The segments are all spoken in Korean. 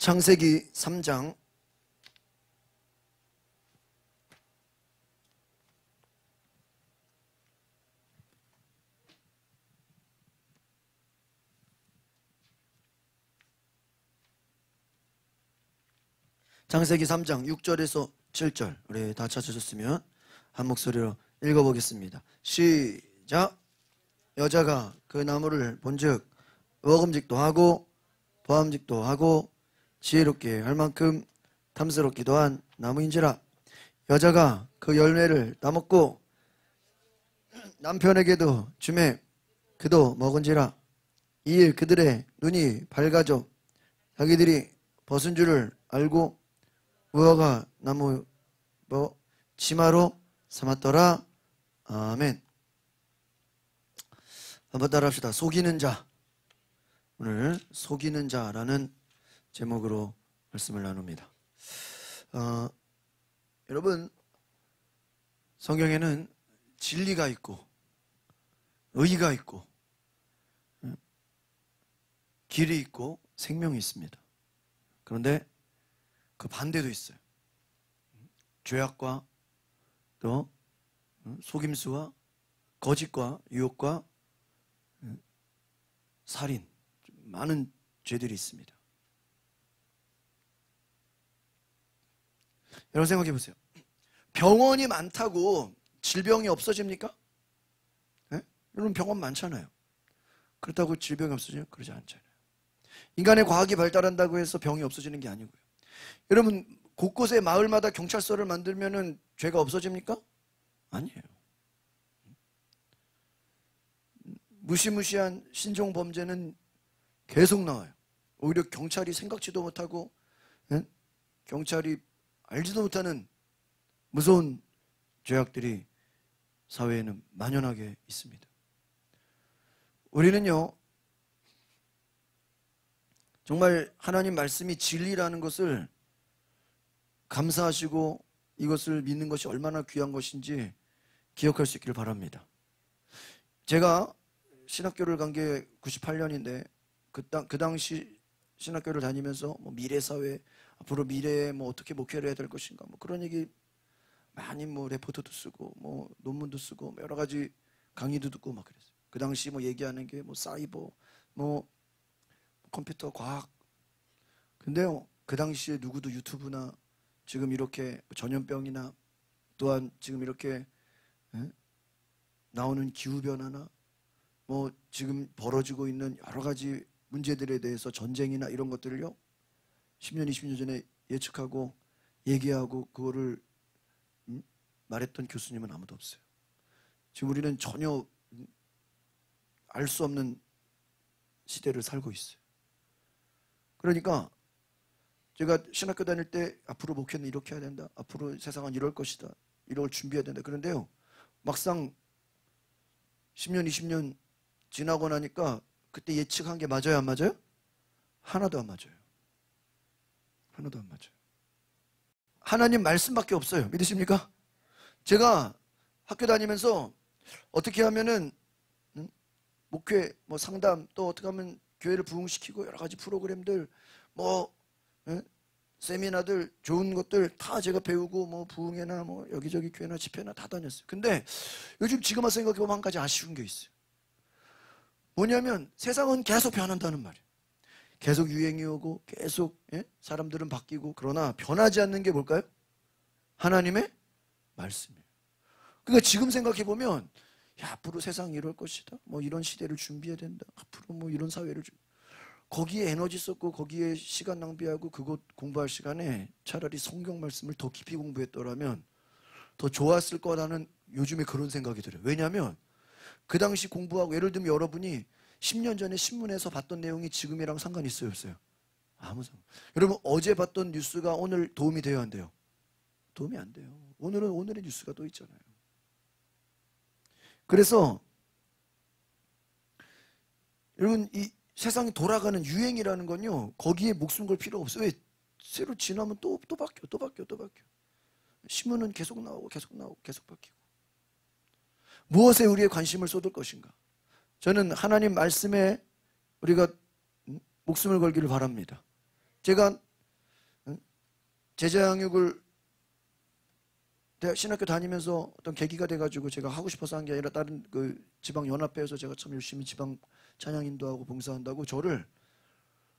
창세기 3장 6절에서 7절 우리 다 찾으셨으면 한 목소리로 읽어보겠습니다. 시작. 여자가 그 나무를 본즉 먹음직도 하고 보암직도 하고 지혜롭게 할 만큼 탐스럽기도 한 나무인지라. 여자가 그 열매를 따먹고 남편에게도 주매 그도 먹은지라. 이에 그들의 눈이 밝아져 자기들이 벗은 줄을 알고 무화과 나무 치마로 삼았더라. 아멘. 한번 따라합시다. 속이는 자. 오늘 속이는 자라는 제목으로 말씀을 나눕니다. 여러분, 성경에는 진리가 있고 의의가 있고 길이 있고 생명이 있습니다. 그런데 그 반대도 있어요. 죄악과 또 속임수와 거짓과 유혹과 살인, 많은 죄들이 있습니다. 여러분 생각해 보세요. 병원이 많다고 질병이 없어집니까? 네? 여러분 병원 많잖아요. 그렇다고 질병이 없어지냐? 그러지 않잖아요. 인간의 과학이 발달한다고 해서 병이 없어지는 게 아니고요. 여러분 곳곳에 마을마다 경찰서를 만들면은 죄가 없어집니까? 아니에요. 무시무시한 신종 범죄는 계속 나와요. 오히려 경찰이 생각지도 못하고 경찰이 알지도 못하는 무서운 죄악들이 사회에는 만연하게 있습니다. 우리는요 정말 하나님 말씀이 진리라는 것을 감사하시고 이것을 믿는 것이 얼마나 귀한 것인지 기억할 수 있기를 바랍니다. 제가 신학교를 간 게 98년인데 그 당시 신학교를 다니면서 뭐 미래사회, 앞으로 미래에 뭐 어떻게 목회를 해야 될 것인가 뭐 그런 얘기 많이 뭐 레포트도 쓰고 뭐 논문도 쓰고 뭐 여러 가지 강의도 듣고 막 그랬어요. 그 당시 뭐 얘기하는 게 뭐 사이버, 뭐 컴퓨터 과학. 근데요 그 당시에 누구도 유튜브나 지금 이렇게 전염병이나 또한 지금 이렇게 나오는 기후변화나 뭐 지금 벌어지고 있는 여러 가지 문제들에 대해서 전쟁이나 이런 것들을요 10년, 20년 전에 예측하고 얘기하고 그거를 말했던 교수님은 아무도 없어요. 지금 우리는 전혀 알 수 없는 시대를 살고 있어요. 그러니까 제가 신학교 다닐 때 앞으로 목회는 이렇게 해야 된다. 앞으로 세상은 이럴 것이다. 이걸 준비해야 된다. 그런데요 막상 10년, 20년 지나고 나니까 그때 예측한 게 맞아요? 안 맞아요? 하나도 안 맞아요. 하나도 안 맞아요. 하나님 말씀밖에 없어요. 믿으십니까? 제가 학교 다니면서 어떻게 하면은 목회, 뭐 상담, 또 어떻게 하면 교회를 부흥시키고 여러 가지 프로그램들, 뭐 세미나들, 좋은 것들 다 제가 배우고 뭐 부흥회나 뭐 여기저기 교회나 집회나 다 다녔어요. 근데 요즘 지금 와서 생각해보면 한 가지 아쉬운 게 있어요. 뭐냐면 세상은 계속 변한다는 말이에요. 계속 유행이 오고 계속 사람들은 바뀌고 그러나 변하지 않는 게 뭘까요? 하나님의 말씀이에요. 그러니까 지금 생각해보면 야, 앞으로 세상이 이럴 것이다. 뭐 이런 시대를 준비해야 된다. 앞으로 뭐 이런 사회를 거기에 에너지 쏟고 거기에 시간 낭비하고 그것 공부할 시간에 차라리 성경 말씀을 더 깊이 공부했더라면 더 좋았을 거라는 요즘에 그런 생각이 들어요. 왜냐하면 그 당시 공부하고 예를 들면 여러분이 10년 전에 신문에서 봤던 내용이 지금이랑 상관이 있어요? 없어요? 아무 상관. 여러분 어제 봤던 뉴스가 오늘 도움이 돼요? 안 돼요? 도움이 안 돼요. 오늘은 오늘의 뉴스가 또 있잖아요. 그래서 여러분 이 세상이 돌아가는 유행이라는 건요 거기에 목숨 걸 필요가 없어요. 왜? 새로 지나면 또 바뀌어. 신문은 계속 나오고 계속 바뀌고. 무엇에 우리의 관심을 쏟을 것인가? 저는 하나님 말씀에 우리가 목숨을 걸기를 바랍니다. 제가 제자 양육을 대학 신학교 다니면서 어떤 계기가 돼가지고 제가 하고 싶어서 한 게 아니라 다른 그 지방 연합회에서 제가 참 열심히 지방 찬양 인도하고 봉사한다고 저를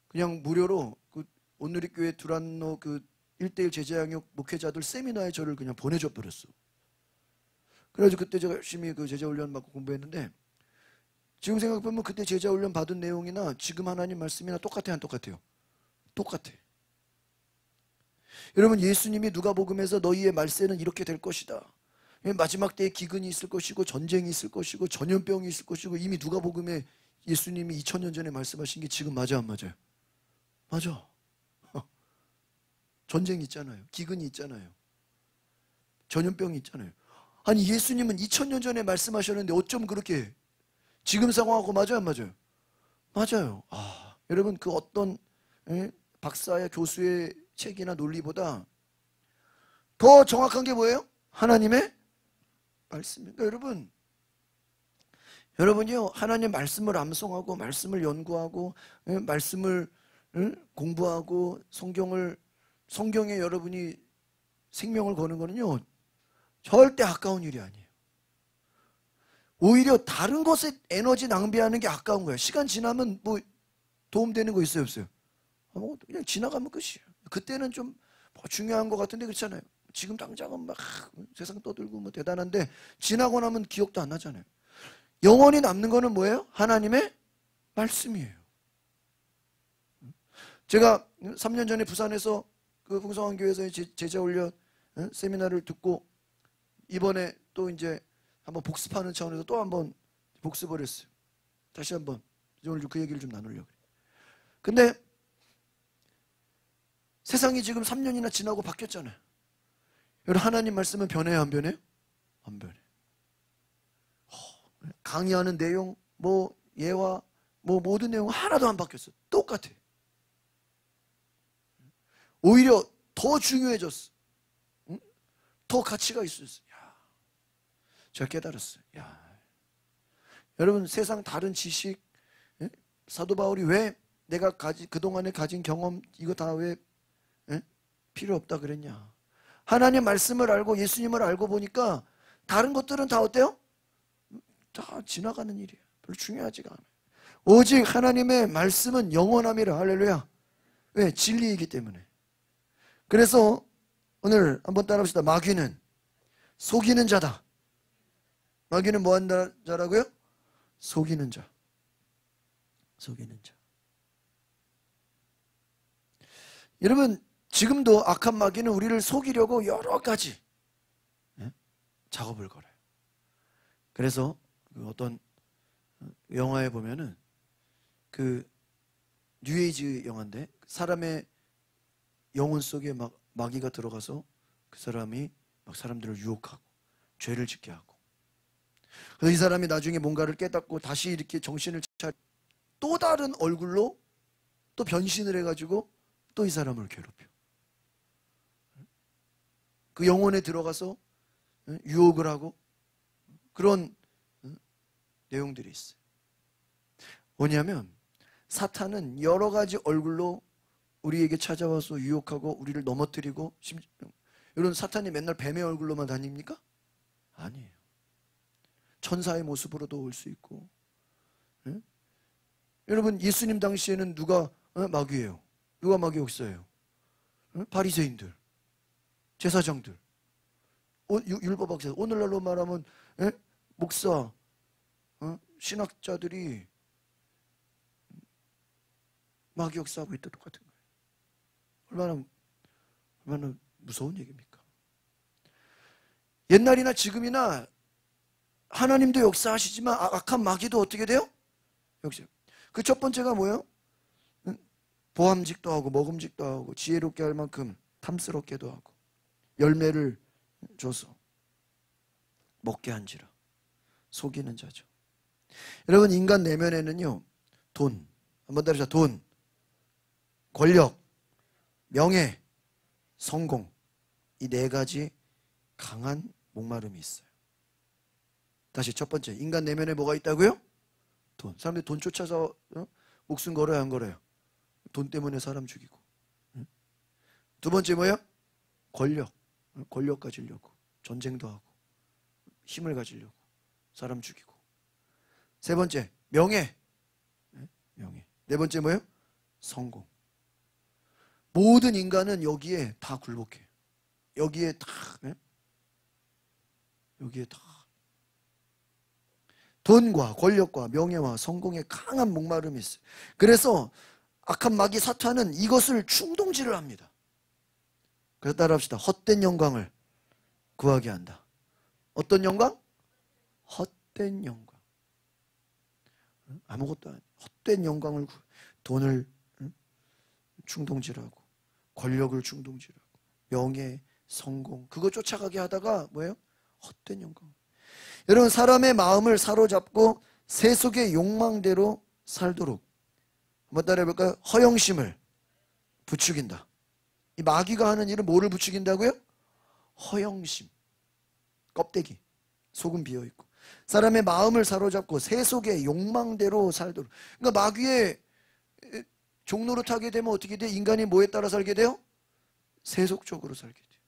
그냥 무료로 그 온누리교회 두란노 그 1:1 제자 양육 목회자들 세미나에 저를 그냥 보내줘 버렸어. 그래가지고 그때 제가 열심히 그 제자 훈련 받고 공부했는데, 지금 생각해보면 그때 제자 훈련 받은 내용이나 지금 하나님 말씀이나 똑같아요, 안 똑같아요? 똑같아. 여러분, 예수님이 누가복음에서 너희의 말세는 이렇게 될 것이다, 마지막 때에 기근이 있을 것이고 전쟁이 있을 것이고 전염병이 있을 것이고, 이미 누가복음에 예수님이 2000년 전에 말씀하신 게 지금 맞아 안 맞아요? 맞아. 전쟁이 있잖아요. 기근이 있잖아요. 전염병이 있잖아요. 아니, 예수님은 2000년 전에 말씀하셨는데 어쩜 그렇게 지금 상황하고 맞아요 안 맞아요? 맞아요. 여러분, 그 어떤 박사야 교수의 책이나 논리보다 더 정확한 게 뭐예요? 하나님의 말씀입니다. 여러분이요, 하나님 말씀을 암송하고 말씀을 연구하고 말씀을 공부하고 성경에 여러분이 생명을 거는 거는요 절대 아까운 일이 아니에요. 오히려 다른 것에 에너지 낭비하는 게 아까운 거예요. 시간 지나면 뭐 도움되는 거 있어요 없어요? 그냥 지나가면 끝이에요. 그때는 좀 뭐 중요한 것 같은데 그렇잖아요. 지금 당장은 막 세상 떠들고 뭐 대단한데 지나고 나면 기억도 안 나잖아요. 영원히 남는 거는 뭐예요? 하나님의 말씀이에요. 제가 3년 전에 부산에서 그 풍성한교회에서 제자훈련 세미나를 듣고 이번에 또 이제 한번 복습하는 차원에서 또 한번 복습을 했어요. 다시 한번 오늘 그 얘기를 좀 나누려고. 근데 세상이 지금 3년이나 지나고 바뀌었잖아요. 여러분, 하나님 말씀은 변해요 안 변해요? 안 변해. 강의하는 내용, 뭐 예화, 뭐 모든 내용 하나도 안 바뀌었어. 똑같아. 오히려 더 중요해졌어. 응? 더 가치가 있었어. 제가 깨달았어요. 여러분, 세상 다른 지식, 사도 바울이 왜 내가 그동안에 가진 경험 이거 다 왜 필요 없다 그랬냐? 하나님 말씀을 알고 예수님을 알고 보니까 다른 것들은 다 어때요? 다 지나가는 일이에요. 별로 중요하지가 않아요. 오직 하나님의 말씀은 영원함이라. 할렐루야. 왜? 진리이기 때문에. 그래서 오늘 한번 따라합시다. 마귀는 속이는 자다. 마귀는 뭐 하는 자라고요? 속이는 자. 속이는 자. 여러분, 지금도 악한 마귀는 우리를 속이려고 여러 가지 작업을 걸어요. 그래서 어떤 영화에 보면은 그 뉴에이지 영화인데 사람의 영혼 속에 막 마귀가 들어가서 그 사람이 막 사람들을 유혹하고 죄를 짓게 하고, 그래서 이 사람이 나중에 뭔가를 깨닫고 다시 이렇게 정신을 차리고 또 다른 얼굴로 또 변신을 해가지고 또 이 사람을 괴롭혀. 그 영혼에 들어가서 유혹을 하고 그런 내용들이 있어요. 뭐냐면 사탄은 여러 가지 얼굴로 우리에게 찾아와서 유혹하고 우리를 넘어뜨리고, 이런 사탄이 맨날 뱀의 얼굴로만 다닙니까? 아니에요. 천사의 모습으로도 올 수 있고. 여러분, 예수님 당시에는 누가 마귀예요? 누가 마귀 역사예요? 바리새인들, 제사장들, 율법학자. 오늘날로 말하면 목사, 신학자들이 마귀 역사하고 있다 똑같은 거예요. 얼마나 무서운 얘기입니까? 옛날이나 지금이나 하나님도 역사하시지만 악한 마귀도 어떻게 돼요? 역시. 그 첫 번째가 뭐예요? 보암직도 하고 먹음직도 하고 지혜롭게 할 만큼 탐스럽게도 하고 열매를 줘서 먹게 한지라. 속이는 자죠. 여러분, 인간 내면에는요 돈, 한번 따라서 돈, 권력, 명예, 성공, 이 네 가지 강한 목마름이 있어요. 다시 첫 번째, 인간 내면에 뭐가 있다고요? 돈. 사람들이 돈 쫓아서 목숨 걸어요 안 걸어요? 돈 때문에 사람 죽이고. 두 번째 뭐예요? 권력 가지려고 전쟁도 하고 힘을 가지려고 사람 죽이고. 세 번째 명예. 명예. 네 번째 뭐예요? 성공. 모든 인간은 여기에 다 굴복해요. 여기에 다 돈과 권력과 명예와 성공에 강한 목마름이 있어요. 그래서 악한 마귀 사탄은 이것을 충동질을 합니다. 그래서 따라합시다. 헛된 영광을 구하게 한다. 어떤 영광? 헛된 영광. 아무것도 아니에요. 헛된 영광을 돈을 충동질하고 권력을 충동질하고 명예, 성공 그거 쫓아가게 하다가 뭐예요? 헛된 영광. 여러분 사람의 마음을 사로잡고 세속의 욕망대로 살도록 한번 따라해볼까요? 허영심을 부추긴다. 이 마귀가 하는 일은 뭐를 부추긴다고요? 허영심. 껍데기. 속은 비어있고 사람의 마음을 사로잡고 세속의 욕망대로 살도록. 그러니까 마귀의 종로로 타게 되면 어떻게 돼? 인간이 뭐에 따라 살게 돼요? 세속적으로 살게 돼요.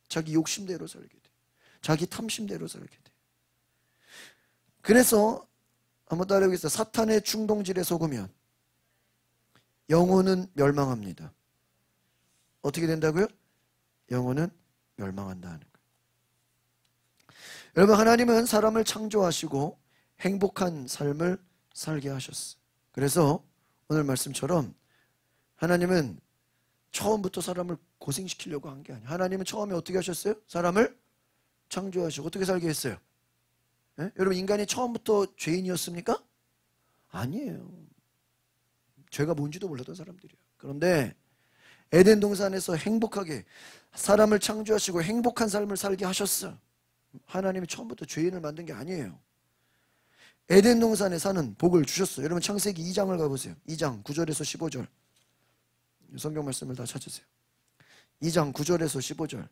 자기 욕심대로 살게 돼요. 자기 탐심대로 살게 돼요. 그래서 한번 따라해보겠습니다. 사탄의 충동질에 속으면 영혼은 멸망합니다. 어떻게 된다고요? 영혼은 멸망한다는 거예요. 여러분 하나님은 사람을 창조하시고 행복한 삶을 살게 하셨어요. 그래서 오늘 말씀처럼 하나님은 처음부터 사람을 고생시키려고 한 게 아니에요. 하나님은 처음에 어떻게 하셨어요? 사람을 창조하시고 어떻게 살게 했어요? 네? 여러분 인간이 처음부터 죄인이었습니까? 아니에요. 죄가 뭔지도 몰랐던 사람들이에요. 그런데 에덴 동산에서 행복하게 사람을 창조하시고 행복한 삶을 살게 하셨어. 하나님이 처음부터 죄인을 만든 게 아니에요. 에덴 동산에 사는 복을 주셨어요. 여러분 창세기 2장을 가보세요. 2장 9절에서 15절 성경 말씀을 다 찾으세요. 2장 9절에서 15절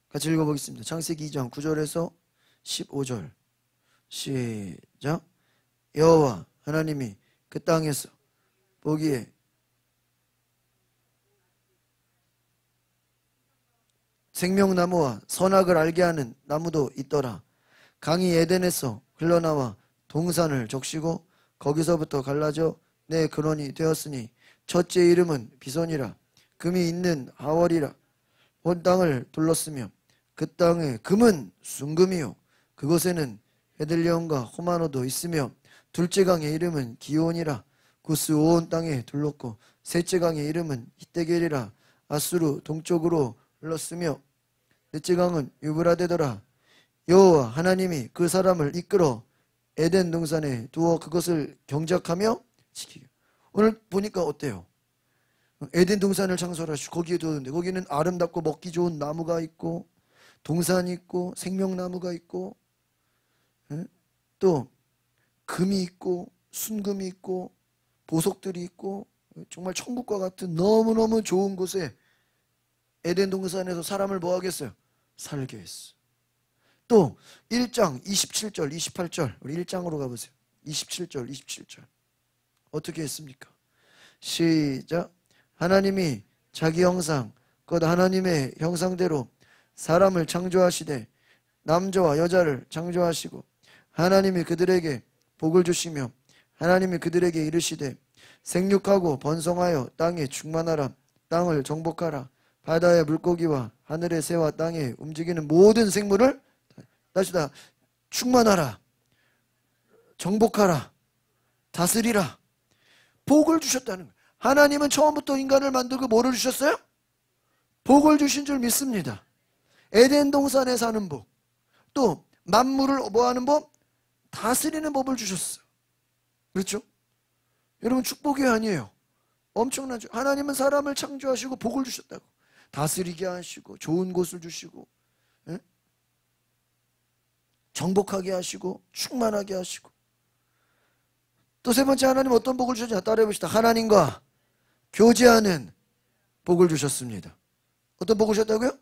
같이 읽어보겠습니다. 창세기 2장 9절에서 15절 시작. 여호와 하나님이 그 땅에서 보기에 생명나무와 선악을 알게 하는 나무도 있더라. 강이 에덴에서 흘러나와 동산을 적시고 거기서부터 갈라져 내 근원이 되었으니 첫째 이름은 비손이라. 금이 있는 하월이라. 온 땅을 둘렀으며 그 땅의 금은 순금이요 그곳에는 베들레헴과 호마노도 있으며 둘째 강의 이름은 기온이라. 구스 온 땅에 둘렀고 셋째 강의 이름은 히데겔이라. 아수르 동쪽으로 흘렀으며 넷째 강은 유브라데더라. 여호와 하나님이 그 사람을 이끌어 에덴 동산에 두어 그것을 경작하며 지키게. 오늘 보니까 어때요? 에덴 동산을 창설하시고 거기에 두었는데 거기는 아름답고 먹기 좋은 나무가 있고 동산이 있고 생명나무가 있고 또 금이 있고 순금이 있고 보석들이 있고 정말 천국과 같은 너무너무 좋은 곳에 에덴 동산에서 사람을 뭐 하겠어요? 살게 했어. 또 1장 27절 28절 우리 1장으로 가보세요. 27절 27절 어떻게 했습니까? 시작. 하나님이 자기 형상 곧 하나님의 형상대로 사람을 창조하시되 남자와 여자를 창조하시고 하나님이 그들에게 복을 주시며 하나님이 그들에게 이르시되 생육하고 번성하여 땅에 충만하라. 땅을 정복하라. 바다의 물고기와 하늘의 새와 땅에 움직이는 모든 생물을 다시 다 충만하라. 정복하라. 다스리라. 복을 주셨다는 거예요. 하나님은 처음부터 인간을 만들고 뭐를 주셨어요? 복을 주신 줄 믿습니다. 에덴 동산에 사는 복, 또 만물을 뭐하는 법? 다스리는 법을 주셨어요. 그렇죠? 여러분 축복이 아니에요. 엄청나죠? 하나님은 사람을 창조하시고 복을 주셨다고. 다스리게 하시고 좋은 곳을 주시고 정복하게 하시고 충만하게 하시고 또 세 번째 하나님 어떤 복을 주셨냐? 따라해봅시다. 하나님과 교제하는 복을 주셨습니다. 어떤 복을 주셨다고요?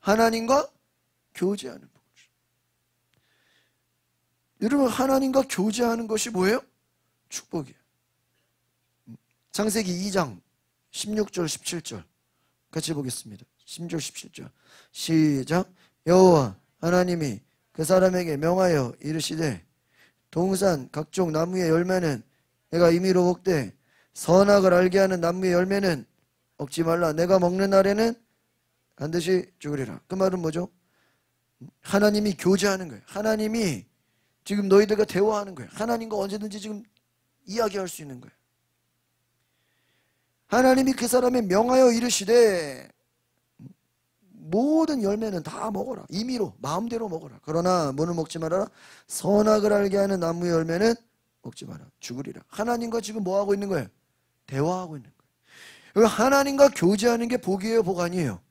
하나님과 교제하는 복을 주셨습니다. 여러분 하나님과 교제하는 것이 뭐예요? 축복이에요. 창세기 2장 16절 17절 같이 보겠습니다. 16절 17절 시작. 여호와 하나님이 그 사람에게 명하여 이르시되 동산 각종 나무의 열매는 내가 임의로 먹되 선악을 알게 하는 나무의 열매는 먹지 말라. 내가 먹는 날에는 반드시 죽으리라. 그 말은 뭐죠? 하나님이 교제하는 거예요. 하나님이 지금 너희들과 대화하는 거예요. 하나님과 언제든지 지금 이야기할 수 있는 거예요. 하나님이 그 사람에 명하여 이르시되 모든 열매는 다 먹어라. 임의로 마음대로 먹어라. 그러나 뭐는 먹지 말아라. 선악을 알게 하는 나무의 열매는 먹지 마라. 죽으리라. 하나님과 지금 뭐 하고 있는 거예요? 대화하고 있는 거예요. 하나님과 교제하는 게 복이에요, 복 아니에요?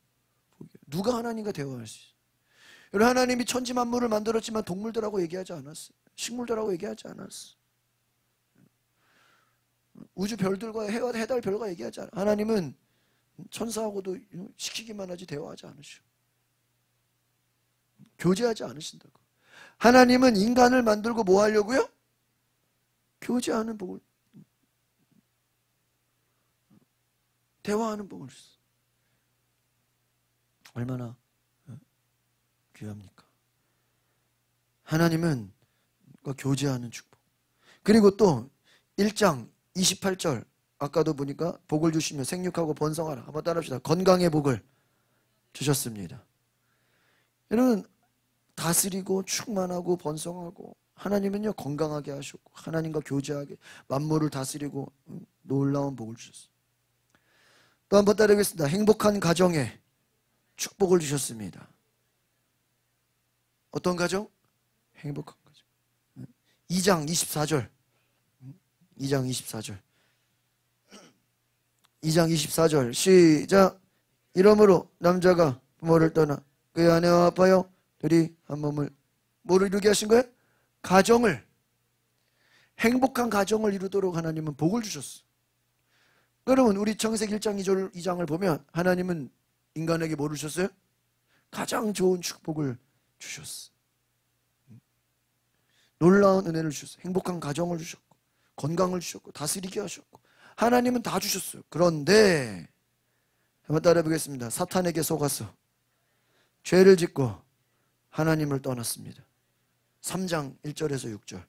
누가 하나님과 대화할 수 있어요? 하나님이 천지 만물을 만들었지만 동물들하고 얘기하지 않았어요. 식물들하고 얘기하지 않았어요. 우주 별들과 해와 해달 별과 얘기하지 않아요. 하나님은 천사하고도 시키기만 하지 대화하지 않으시고 교제하지 않으신다고. 하나님은 인간을 만들고 뭐 하려고요? 교제하는 복을, 대화하는 복을 주셨어요. 얼마나 귀합니까? 하나님은 교제하는 축복. 그리고 또 1장 28절 아까도 보니까 복을 주시며 생육하고 번성하라. 한번 따라합시다. 건강의 복을 주셨습니다. 여러분 다스리고 충만하고 번성하고 하나님은요 건강하게 하셨고 하나님과 교제하게 만물을 다스리고 놀라운 복을 주셨어요. 또 한번 따라하겠습니다. 행복한 가정에 축복을 주셨습니다. 어떤 가정? 행복한 가정. 2장 24절 2장 24절 2장 24절 시작. 이러므로 남자가 부모를 떠나 그의 아내와 합하여 둘이 한 몸을 뭐를 이루게 하신 거예요? 가정을, 행복한 가정을 이루도록 하나님은 복을 주셨어. 여러분 우리 창세기 1장 2장을 보면 하나님은 인간에게 뭐를 주셨어요? 가장 좋은 축복을 주셨어. 놀라운 은혜를 주셨어요. 행복한 가정을 주셨고 건강을 주셨고 다스리게 하셨고 하나님은 다 주셨어요. 그런데 한번 따라해보겠습니다. 사탄에게 속아서 죄를 짓고 하나님을 떠났습니다. 3장 1절에서 6절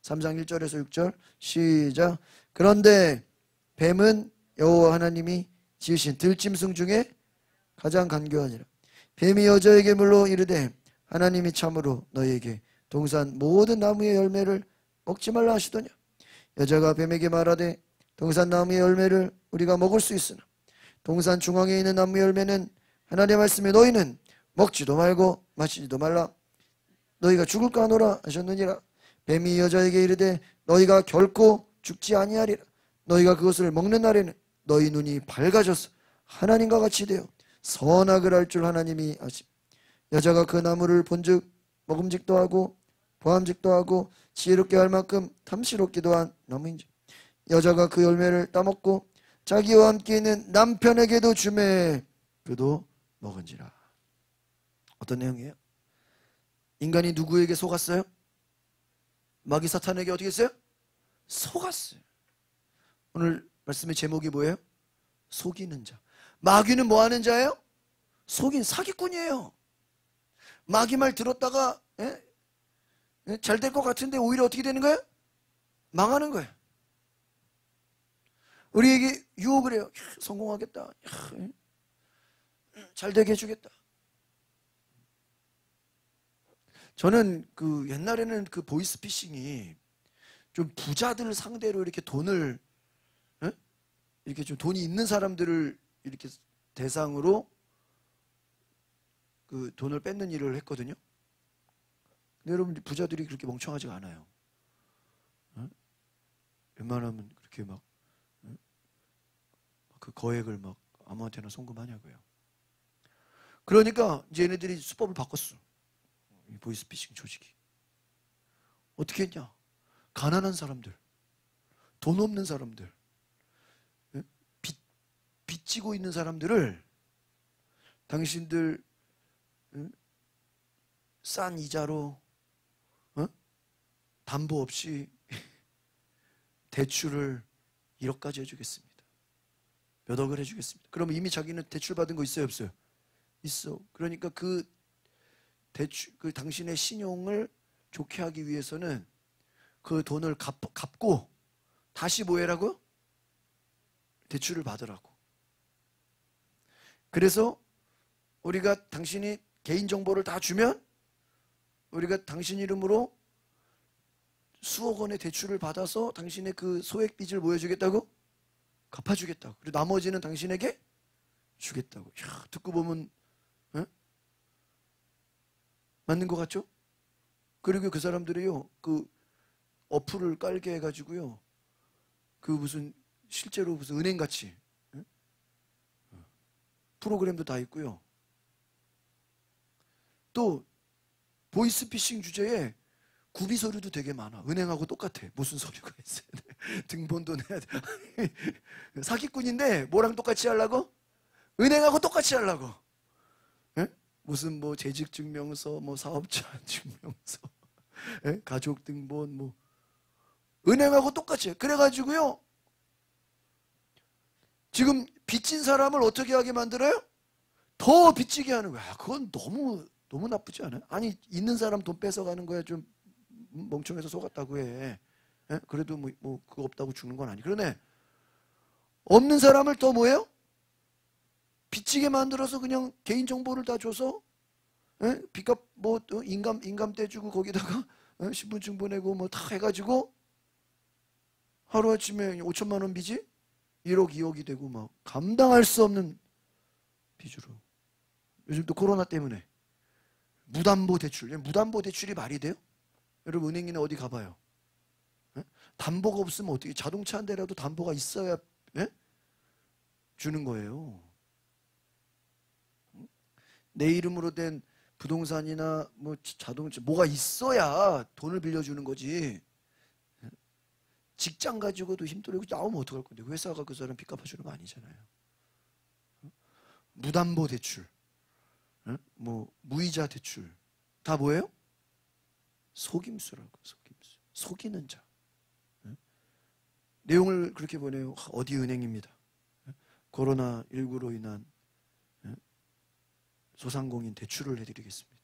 3장 1절에서 6절 시작. 그런데 뱀은 여호와 하나님이 지으신 들짐승 중에 가장 간교하니라. 뱀이 여자에게 물러 이르되 하나님이 참으로 너희에게 동산 모든 나무의 열매를 먹지 말라 하시더냐. 여자가 뱀에게 말하되 동산 나무의 열매를 우리가 먹을 수 있으나 동산 중앙에 있는 나무 열매는 하나님의 말씀에 너희는 먹지도 말고 마시지도 말라. 너희가 죽을까 하노라 하셨느니라. 뱀이 여자에게 이르되 너희가 결코 죽지 아니하리라. 너희가 그것을 먹는 날에는 너희 눈이 밝아져서 하나님과 같이 되어 선악을 알 줄 하나님이 아심. 여자가 그 나무를 본즉 먹음직도 하고 보암직도 하고 지혜롭게 할 만큼 탐스럽기도 한 나무인지 여자가 그 열매를 따먹고 자기와 함께 있는 남편에게도 주매 그도 먹은지라. 어떤 내용이에요? 인간이 누구에게 속았어요? 마귀 사탄에게 어떻게 했어요? 속았어요. 오늘 말씀의 제목이 뭐예요? 속이는 자. 마귀는 뭐 하는 자예요? 속인 사기꾼이에요. 마귀 말 들었다가 잘 될 것 같은데 오히려 어떻게 되는 거예요? 망하는 거예요. 우리에게 유혹을 해요. 성공하겠다. 잘 되게 해주겠다. 저는 그 옛날에는 그 보이스피싱이 좀 부자들 상대로 이렇게 돈을 이렇게 좀 돈이 있는 사람들을 이렇게 대상으로 그 돈을 뺏는 일을 했거든요. 근데 여러분 부자들이 그렇게 멍청하지가 않아요. 웬만하면 그렇게 막 그 거액을 막 아무한테나 송금하냐고요. 그러니까 이제 얘네들이 수법을 바꿨어. 이 보이스피싱 조직이. 어떻게 했냐? 가난한 사람들, 돈 없는 사람들, 빚지고 있는 사람들을 당신들 싼 이자로 담보 없이 대출을 1억까지 해주겠습니다. 몇 억을 해주겠습니다. 그러면 이미 자기는 대출 받은 거 있어요, 없어요? 있어. 그러니까 그 대출, 그 당신의 신용을 좋게 하기 위해서는 그 돈을 갚고 다시 뭐 해라고? 대출을 받으라고. 그래서 우리가 당신이 개인정보를 다 주면 우리가 당신 이름으로 수억 원의 대출을 받아서 당신의 그 소액 빚을 뭐 해주겠다고? 갚아주겠다고. 그리고 나머지는 당신에게 주겠다고. 이야, 듣고 보면 에? 맞는 것 같죠? 그리고 그 사람들이요, 그 어플을 깔게 해가지고요, 그 무슨 실제로 무슨 은행같이 프로그램도 다 있고요. 또 보이스피싱 주제에 구비 서류도 되게 많아. 은행하고 똑같아. 무슨 서류가 있어야 돼. 등본도 내야 돼. 사기꾼인데 뭐랑 똑같이 하려고? 은행하고 똑같이 하려고. 에? 무슨 뭐 재직증명서, 뭐 사업자 증명서, 에? 가족 등본, 뭐 은행하고 똑같이 해. 그래가지고요, 지금 빚진 사람을 어떻게 하게 만들어요? 더 빚지게 하는 거야. 그건 너무 나쁘지 않아요? 아니, 있는 사람 돈 뺏어가는 거야 좀 멍청해서 속았다고 해. 에? 그래도 뭐 그거 없다고 죽는 건 아니. 그러네. 없는 사람을 더 뭐예요? 빚지게 만들어서 그냥 개인 정보를 다 줘서, 에? 빚값 뭐 인감 떼주고 거기다가 신분증 보내고 뭐 다 해가지고 하루아침에 5천만 원 빚이 1억 2억이 되고 막 감당할 수 없는 빚으로. 요즘 또 코로나 때문에 무담보 대출. 무담보 대출이 말이 돼요? 여러분 은행이나 어디 가봐요. 에? 담보가 없으면 어떻게, 자동차 한 대라도 담보가 있어야 에? 주는 거예요. 내 이름으로 된 부동산이나 뭐 자동차 뭐가 있어야 돈을 빌려주는 거지. 직장 가지고도 힘들고 나오면 어떡할 건데, 회사가 그 사람 빚 갚아주는 거 아니잖아요. 무담보 대출, 뭐 무이자 대출 다 뭐예요? 속임수라고. 속임수. 속이는 자. 내용을 그렇게 보내요. 어디 은행입니다. 코로나19로 인한 소상공인 대출을 해드리겠습니다.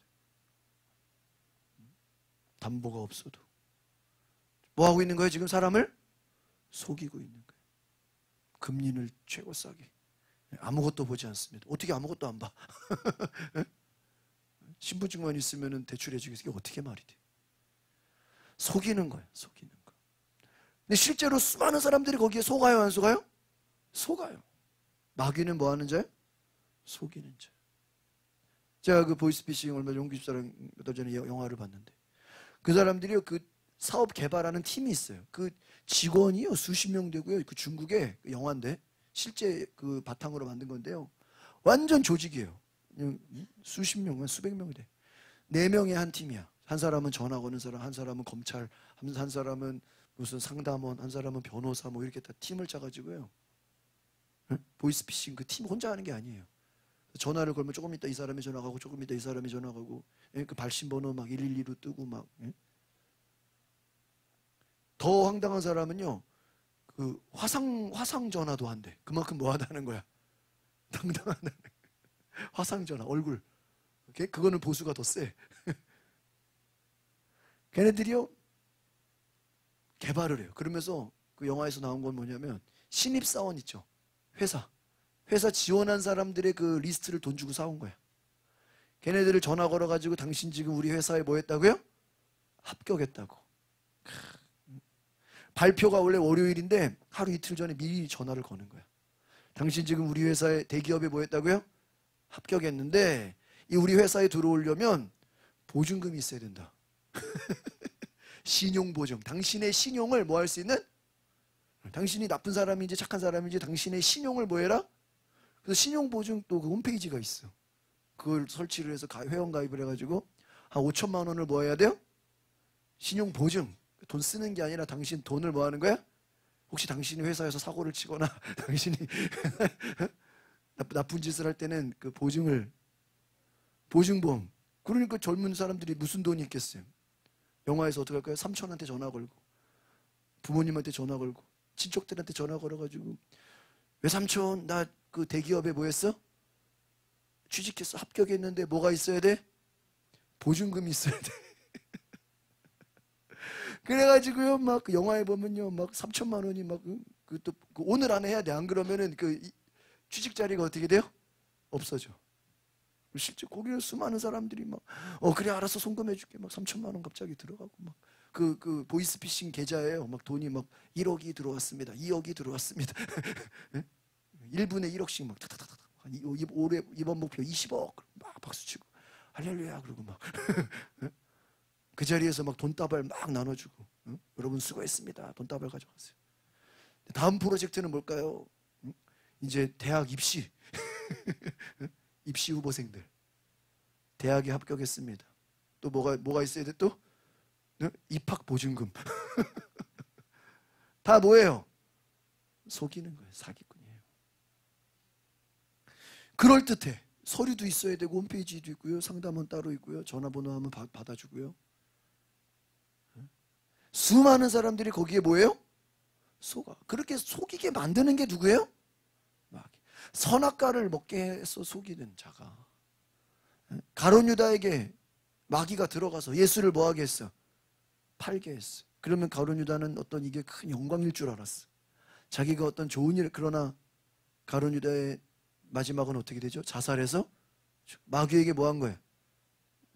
담보가 없어도. 뭐 하고 있는 거예요? 지금 사람을 속이고 있는 거예요. 금리를 최고 싸게. 아무것도 보지 않습니다. 어떻게 아무것도 안 봐? 신분증만 있으면 대출해 주겠어요. 이게 어떻게 말이 돼? 속이는 거예요. 속이는 거. 근데 실제로 수많은 사람들이 거기에 속아요, 안 속아요? 속아요. 마귀는 뭐 하는 자예요? 속이는 자. 제가 그 보이스피싱 얼마 전에 용기 집사랑 몇 달 전에 영화를 봤는데, 그 사람들이요, 그 사업 개발하는 팀이 있어요. 그 직원이요 수십 명 되고요. 그 중국의 영화인데 실제 그 바탕으로 만든 건데요. 완전 조직이에요. 수십 명, 수백 명 돼. 4명의 한 팀이야. 한 사람은 전화 거는 사람, 한 사람은 검찰, 한 사람은 무슨 상담원, 한 사람은 변호사, 뭐 이렇게 다 팀을 짜가지고요. 보이스피싱 그 팀 혼자 하는 게 아니에요. 전화를 걸면 조금 있다 이 사람이 전화 가고, 조금 있다 이 사람이 전화 가고, 그 발신번호 막 112로 뜨고 막. 더 황당한 사람은요, 그 화상 전화도 한대. 그만큼 뭐 하다는 거야. 당당하다는 거야. 화상 전화, 얼굴. 그거는 보수가 더 세. 걔네들이요 개발을 해요. 그러면서 그 영화에서 나온 건 뭐냐면, 신입사원 있죠. 회사 지원한 사람들의 그 리스트를 돈 주고 사온 거야. 걔네들을 전화 걸어가지고 당신 지금 우리 회사에 뭐 했다고요? 합격했다고. 발표가 원래 월요일인데 하루 이틀 전에 미리 전화를 거는 거야. 당신 지금 우리 회사에, 대기업에 뭐 했다고요? 합격했는데 이 우리 회사에 들어오려면 보증금이 있어야 된다. 신용보증. 당신의 신용을 뭐 할 수 있는? 당신이 나쁜 사람인지 착한 사람인지 당신의 신용을 뭐 해라? 그래서 신용보증 또 그 홈페이지가 있어. 그걸 설치를 해서 회원가입을 해가지고 한 5천만 원을 뭐 해야 돼요? 신용보증. 돈 쓰는 게 아니라 당신 돈을 뭐 하는 거야? 혹시 당신이 회사에서 사고를 치거나 당신이 나쁜 짓을 할 때는 그 보증보험. 그러니까 젊은 사람들이 무슨 돈이 있겠어요? 영화에서 어떻게 할까요? 삼촌한테 전화 걸고, 부모님한테 전화 걸고, 친척들한테 전화 걸어가지고, 외삼촌 나 그 대기업에 뭐 했어? 취직했어. 합격했는데 뭐가 있어야 돼? 보증금이 있어야 돼. 그래가지고요 막 그 영화에 보면요 막 3천만 원이 막 또 오늘 안에 해야 돼. 안 그러면은 그 취직 자리가 어떻게 돼요? 없어져. 실제 거기에 수많은 사람들이 막 그래 알았어 송금해줄게 막 3천만 원 갑자기 들어가고 막 그 보이스피싱 계좌에요 막 돈이 막 1억이 들어왔습니다. 2억이 들어왔습니다. 1분에 1억씩 막 타타타타 올해 이번 목표 20억 막 박수치고 할렐루야 그러고 막 그 자리에서 막 돈다발 막 나눠주고 여러분 수고했습니다. 돈다발 가져가세요. 다음 프로젝트는 뭘까요? 이제 대학 입시 입시 후보생들 대학에 합격했습니다. 또 뭐가 있어야 돼 또? 입학 보증금. 다 뭐예요? 속이는 거예요. 사기꾼이에요. 그럴듯해. 서류도 있어야 되고 홈페이지도 있고요. 상담은 따로 있고요. 전화번호 하면 받아주고요. 수많은 사람들이 거기에 뭐예요? 속아. 그렇게 속이게 만드는 게 누구예요? 마귀. 선악과를 먹게 해서 속이는 자가. 가룟 유다에게 마귀가 들어가서 예수를 뭐하게 했어? 팔게 했어. 그러면 가룟 유다는 어떤 이게 큰 영광일 줄 알았어. 자기가 어떤 좋은 일, 그러나 가룟 유다의 마지막은 어떻게 되죠? 자살해서 마귀에게 뭐 한 거예요?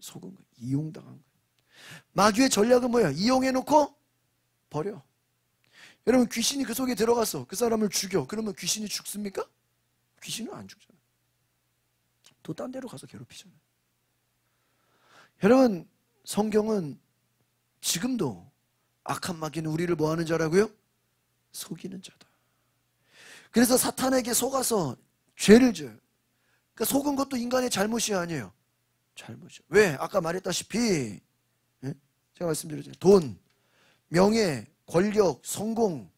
속은 거예요. 이용당한 거예요. 마귀의 전략은 뭐예요? 이용해놓고 버려. 여러분 귀신이 그 속에 들어가서 그 사람을 죽여. 그러면 귀신이 죽습니까? 귀신은 안 죽잖아요. 또 딴 데로 가서 괴롭히잖아요. 여러분 성경은 지금도 악한 마귀는 우리를 뭐 하는 자라고요? 속이는 자다. 그래서 사탄에게 속아서 죄를 져요. 그러니까 속은 것도 인간의 잘못이 아니에요. 잘못이요. 왜? 아까 말했다시피 제가 말씀드렸잖아요. 돈, 명예, 권력, 성공,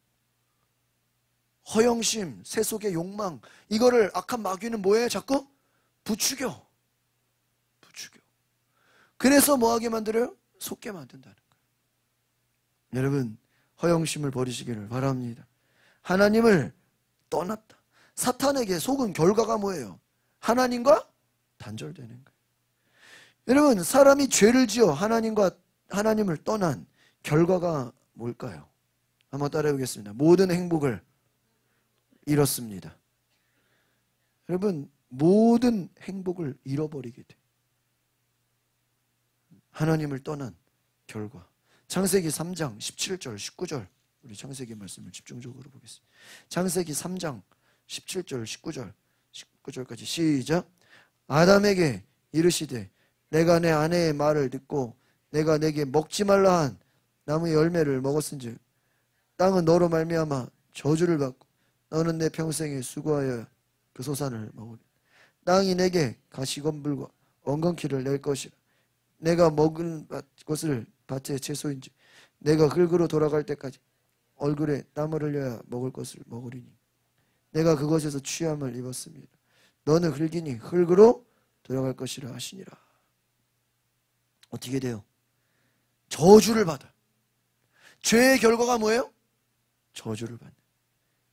허영심, 세속의 욕망 이거를 악한 마귀는 뭐예요? 자꾸 부추겨. 그래서 뭐하게 만들어요? 속게 만든다는 거예요. 여러분 허영심을 버리시기를 바랍니다. 하나님을 떠났다. 사탄에게 속은 결과가 뭐예요? 하나님과 단절되는 거예요. 여러분 사람이 죄를 지어 하나님을 떠난 결과가 뭘까요? 한번 따라해 보겠습니다. 모든 행복을 잃었습니다. 여러분 모든 행복을 잃어버리게 돼. 하나님을 떠난 결과. 창세기 3장 17절 19절 우리 창세기 말씀을 집중적으로 보겠습니다. 창세기 3장 17절 19절까지 시작. 아담에게 이르시되 내가 내 아내의 말을 듣고 내가 내게 먹지 말라 한 나무의 열매를 먹었은즉 땅은 너로 말미암아 저주를 받고 너는 내 평생에 수고하여 그 소산을 먹으리. 땅이 내게 가시건불과 엉겅퀴를 낼 것이라. 내가 먹은 것을 밭의 채소인지 내가 흙으로 돌아갈 때까지 얼굴에 땀을 흘려야 먹을 것을 먹으리니 내가 그것에서 취함을 입었습니다. 너는 흙이니 흙으로 돌아갈 것이라 하시니라. 어떻게 돼요? 저주를 받아. 죄의 결과가 뭐예요? 저주를 받는.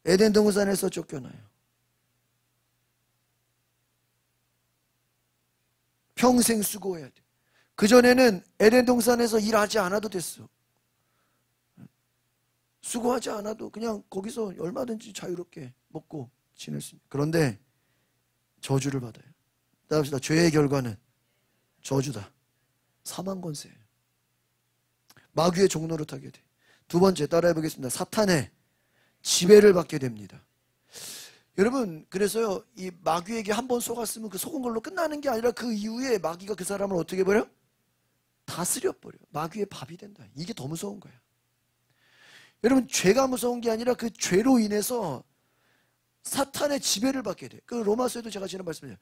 에덴 동산에서 쫓겨나요. 평생 수고해야 돼. 그전에는 에덴 동산에서 일하지 않아도 됐어. 수고하지 않아도 그냥 거기서 얼마든지 자유롭게 먹고 지낼 수 있는. 그런데 저주를 받아요. 따라합시다. 죄의 결과는 저주다. 사망 권세. 마귀의 종노릇하게 돼. 두 번째 따라해 보겠습니다. 사탄의 지배를 받게 됩니다. 여러분 그래서요 이 마귀에게 한 번 속았으면 그 속은 걸로 끝나는 게 아니라 그 이후에 마귀가 그 사람을 어떻게 버려? 다스려 버려. 마귀의 밥이 된다. 이게 더 무서운 거야. 여러분 죄가 무서운 게 아니라 그 죄로 인해서 사탄의 지배를 받게 돼. 그 로마서에도 제가 지난 말씀이에요.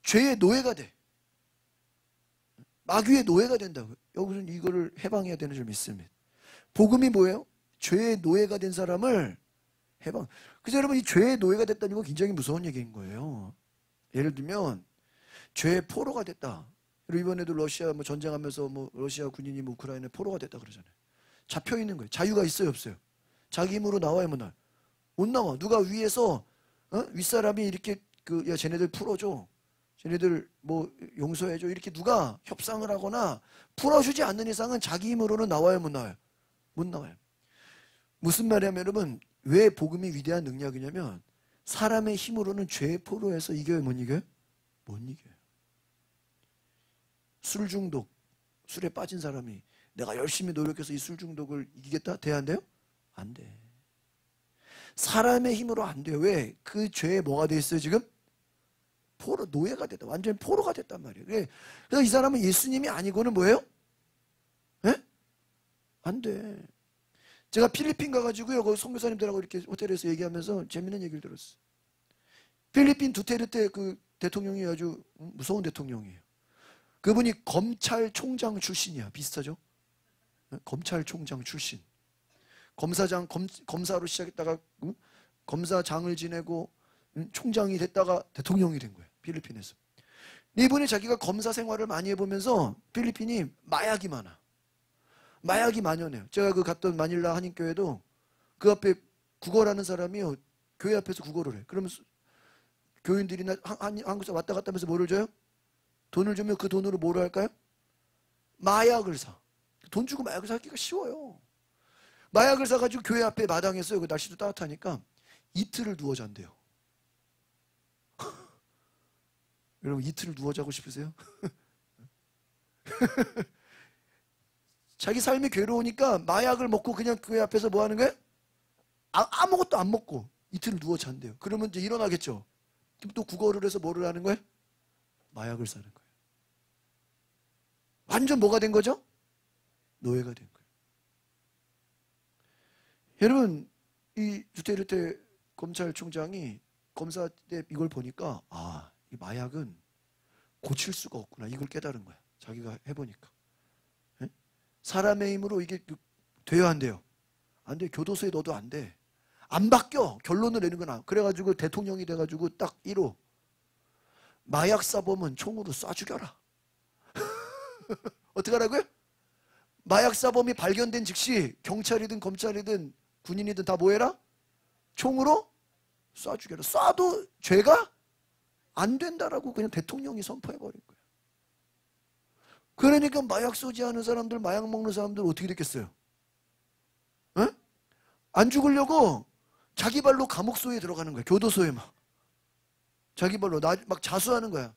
죄의 노예가 돼. 마귀의 노예가 된다고요. 여기서는 이거를 해방해야 되는 줄 믿습니다. 복음이 뭐예요? 죄의 노예가 된 사람을 해방. 그래서 여러분 이 죄의 노예가 됐다는 건 굉장히 무서운 얘기인 거예요. 예를 들면 죄의 포로가 됐다. 이번에도 러시아 전쟁하면서 러시아 군인이 우크라이나에 포로가 됐다 그러잖아요. 잡혀 있는 거예요. 자유가 있어요, 없어요? 자기 힘으로 나와야 못 나와. 못 나와. 누가 위에서 윗사람이 이렇게 야 쟤네들 풀어줘, 쟤네들 뭐 용서해줘, 이렇게 누가 협상을 하거나 풀어주지 않는 이상은 자기 힘으로는 나와요, 못 나와요? 못 나와요. 무슨 말이냐면 여러분, 왜 복음이 위대한 능력이냐면 사람의 힘으로는 죄의 포로에서 이겨요, 못 이겨요? 못 이겨요. 술 중독, 술에 빠진 사람이 내가 열심히 노력해서 이 술 중독을 이기겠다? 돼야 안 돼요? 안 돼. 사람의 힘으로 안 돼요. 왜? 그 죄에 뭐가 돼 있어요 지금? 포로, 노예가 됐다. 완전히 포로가 됐단 말이에요. 그래서 이 사람은 예수님이 아니고는 뭐예요? 예? 안 돼. 제가 필리핀 가가지고요, 그 선교사님들하고 이렇게 호텔에서 얘기하면서 재밌는 얘기를 들었어요. 필리핀 두테르테 그 대통령이 아주 무서운 대통령이에요. 그분이 검찰총장 출신이야. 비슷하죠? 검찰총장 출신. 검사로 시작했다가 검사장을 지내고 총장이 됐다가 대통령이 된 거예요. 필리핀에서. 이분이 자기가 검사 생활을 많이 해보면서 필리핀이 마약이 많아. 마약이 만연해요. 제가 그 갔던 마닐라 한인교회도 그 앞에 국어라는 사람이요, 교회 앞에서 국어를 해. 그러면 교인들이나 한국에서 왔다 갔다 하면서 뭐를 줘요? 돈을 주면 그 돈으로 뭐를 할까요? 마약을 사. 돈 주고 마약을 사기가 쉬워요. 마약을 사가지고 교회 앞에 마당에서, 그 날씨도 따뜻하니까 이틀을 누워 잔대요. 여러분, 이틀을 누워 자고 싶으세요? 자기 삶이 괴로우니까 마약을 먹고 그냥 교회 앞에서 뭐 하는 거예요? 아무것도 안 먹고 이틀을 누워 잔대요. 그러면 이제 일어나겠죠. 그럼 또 국어를 해서 뭐를 하는 거예요? 마약을 사는 거예요. 완전 뭐가 된 거죠? 노예가 된 거예요. 여러분, 이 두테르테 검찰총장이 검사 때 이걸 보니까 이 마약은 고칠 수가 없구나, 이걸 깨달은 거야. 자기가 해보니까. 에? 사람의 힘으로 이게 돼야 안 돼요? 안 돼. 교도소에 넣어도 안 돼. 안 바뀌어. 결론을 내는 거나. 그래가지고 대통령이 돼가지고 딱 1호. 마약 사범은 총으로 쏴 죽여라. 어떻게 하라고요? 마약 사범이 발견된 즉시 경찰이든 검찰이든 군인이든 다 뭐해라? 총으로 쏴 죽여라. 쏴도 죄가 안 된다라고 그냥 대통령이 선포해버린 거예요. 그러니까 마약 소지하는 사람들, 마약 먹는 사람들 어떻게 됐겠어요? 에? 안 죽으려고 자기 발로 감옥소에 들어가는 거야. 교도소에 막. 자기 발로 막 자수하는 거야.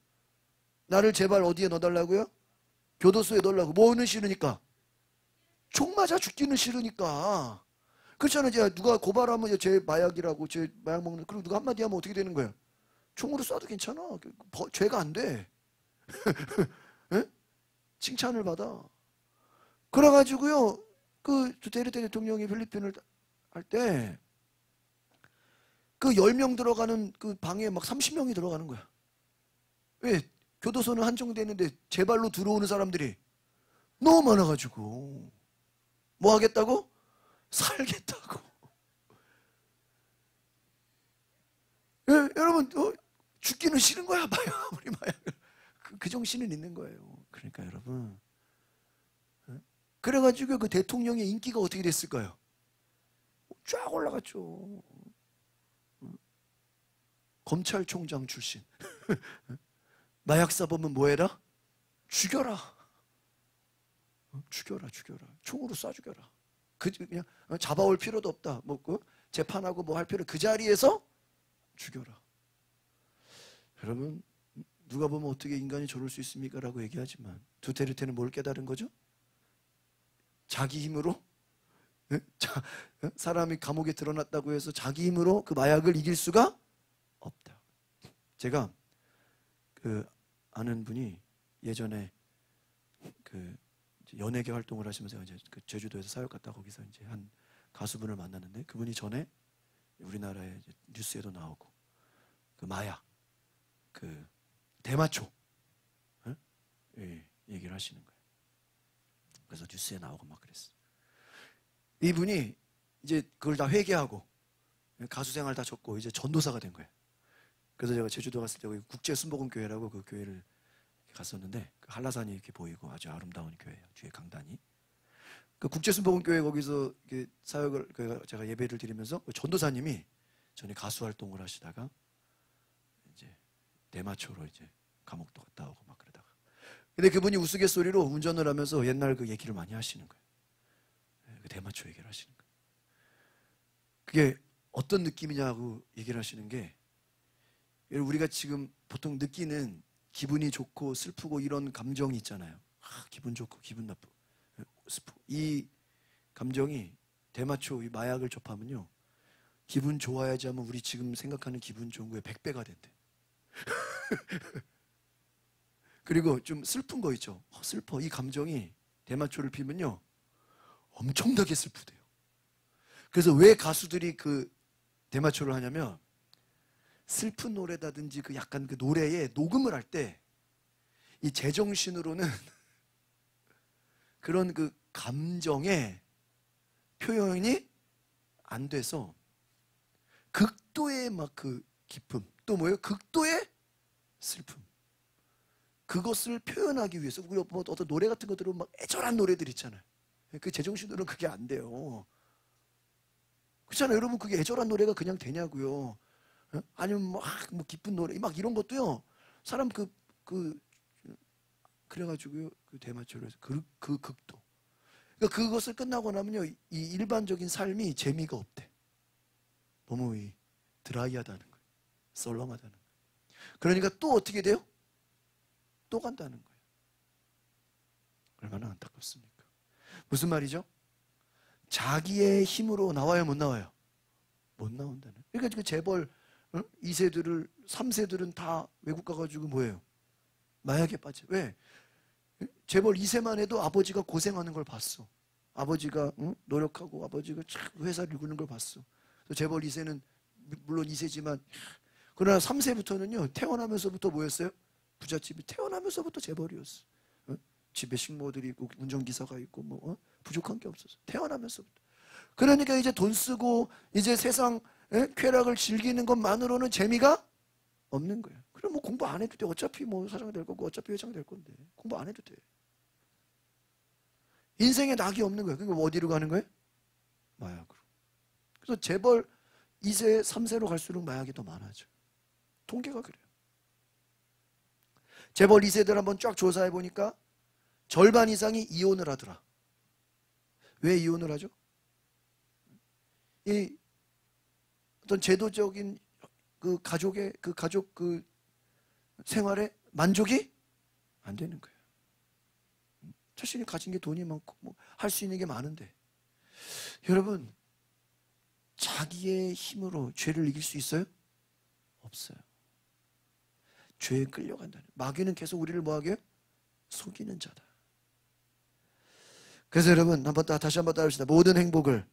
나를 제발 어디에 넣어달라고요? 교도소에 넣으려고. 뭐는 싫으니까? 총 맞아 죽기는 싫으니까. 그렇잖아요. 이제 누가 고발하면 제 마약이라고, 제 마약 먹는, 그리고 누가 한마디 하면 어떻게 되는 거예요? 총으로 쏴도 괜찮아. 죄가 안 돼. 칭찬을 받아. 그래가지고요, 그 두테르테 대통령이 필리핀을 할 때, 그 10명 들어가는 그 방에 막 30명이 들어가는 거야. 왜? 교도소는 한정돼 있는데 제 발로 들어오는 사람들이 너무 많아가지고 뭐 하겠다고? 살겠다고. 예, 여러분, 죽기는 싫은 거야. 우리 마약. 그 정신은 있는 거예요. 그러니까 여러분, 그래가지고 그 대통령의 인기가 어떻게 됐을까요? 쫙 올라갔죠. 검찰총장 출신. 마약사범은 뭐해라? 죽여라. 죽여라. 총으로 쏴 죽여라. 그냥 잡아올 필요도 없다. 뭐 재판하고 뭐 할 필요, 그 자리에서 죽여라. 여러분, 누가 보면 어떻게 인간이 저럴 수 있습니까? 라고 얘기하지만 두테르테는 뭘 깨달은 거죠? 자기 힘으로 사람이 감옥에 들어놨다고 해서 자기 힘으로 그 마약을 이길 수가 없다. 제가 그 아는 분이 예전에 그 연예계 활동을 하시면서 이제 그 제주도에서 사역 갔다 거기서 이제 한 가수분을 만났는데, 그분이 전에 우리나라의 뉴스에도 나오고 그 마약, 그 대마초, 예, 얘기를 하시는 거예요. 그래서 뉴스에 나오고 막 그랬어. 이분이 이제 그걸 다 회개하고 가수 생활 다 접고 이제 전도사가 된 거예요. 그래서 제가 제주도 갔을 때 국제 순복음교회라고 그 교회를 갔었는데, 그 한라산이 이렇게 보이고 아주 아름다운 교회예요. 뒤에 강단이. 그 국제 순복음교회 거기서 이렇게 사역을 제가 예배를 드리면서 그 전도사님이 전에 가수 활동을 하시다가 이제 대마초로 이제 감옥도 갔다 오고 막 그러다가. 근데 그분이 우스갯소리로 운전을 하면서 옛날 그 얘기를 많이 하시는 거예요. 그 대마초 얘기를 하시는 거예요. 그게 어떤 느낌이냐고 얘기를 하시는 게, 우리가 지금 보통 느끼는 기분이 좋고 슬프고 이런 감정이 있잖아요. 기분 좋고 기분 나쁘고 슬프고, 이 감정이 대마초 이 마약을 접하면요, 기분 좋아야지 하면 우리 지금 생각하는 기분 좋은 거에 100배가 된대. 그리고 좀 슬픈 거 있죠. 슬퍼. 이 감정이 대마초를 피면요 엄청나게 슬프대요. 그래서 왜 가수들이 그 대마초를 하냐면, 슬픈 노래다든지 그 약간 그 노래에 녹음을 할 때 이 제정신으로는 그런 그 감정의 표현이 안 돼서 극도의 막 그 기쁨, 또 뭐예요? 극도의 슬픔, 그것을 표현하기 위해서 우리가 뭐 어떤 노래 같은 거 들으면 막 애절한 노래들 있잖아요. 그 제정신으로는 그게 안 돼요. 그렇잖아요. 여러분, 그게 애절한 노래가 그냥 되냐고요. 아니면 뭐 기쁜 노래 막 이런 것도요, 사람 그래가지고요, 그 대마초를 해서 그 극도. 그러니까 그것을 끝나고 나면요, 이 일반적인 삶이 재미가 없대. 너무 드라이하다는 거예요. 썰렁하다는 거예요. 그러니까 또 어떻게 돼요? 또 간다는 거예요. 얼마나 안타깝습니까? 무슨 말이죠? 자기의 힘으로 나와요, 못 나와요? 못 나온다는. 그러니까 그 재벌 2세들을 3세들은 다 외국 가가지고 뭐예요? 마약에 빠져. 왜? 재벌 2세만 해도 아버지가 고생하는 걸 봤어. 아버지가 노력하고 아버지가 회사를 이루는 걸 봤어. 재벌 2세는 물론 2세지만, 그러나 3세부터는요 태어나면서부터 뭐였어요? 부잣집이 태어나면서부터 재벌이었어. 집에 식모들이 있고 운전기사가 있고 뭐 부족한 게 없었어. 태어나면서부터. 그러니까 이제 돈 쓰고 이제 세상 쾌락을 즐기는 것만으로는 재미가 없는 거예요. 그럼 뭐 공부 안 해도 돼. 어차피 뭐 사장 될 거고 어차피 회장 될 건데 공부 안 해도 돼. 인생에 낙이 없는 거예요. 그러니까 어디로 가는 거예요? 마약으로. 그래서 재벌 2세, 3세로 갈수록 마약이 더 많아져요. 통계가 그래요. 재벌 2세들 한번 쫙 조사해 보니까 절반 이상이 이혼을 하더라. 왜 이혼을 하죠? 이 어떤 제도적인 그 가족의 그 가족 그 생활에 만족이 안 되는 거예요. 자신이 가진 게 돈이 많고 뭐 할 수 있는 게 많은데, 여러분, 자기의 힘으로 죄를 이길 수 있어요? 없어요. 죄에 끌려간다는. 마귀는 계속 우리를 뭐하게 해요? 속이는 자다. 그래서 여러분, 다시 한번 따라합시다. 모든 행복을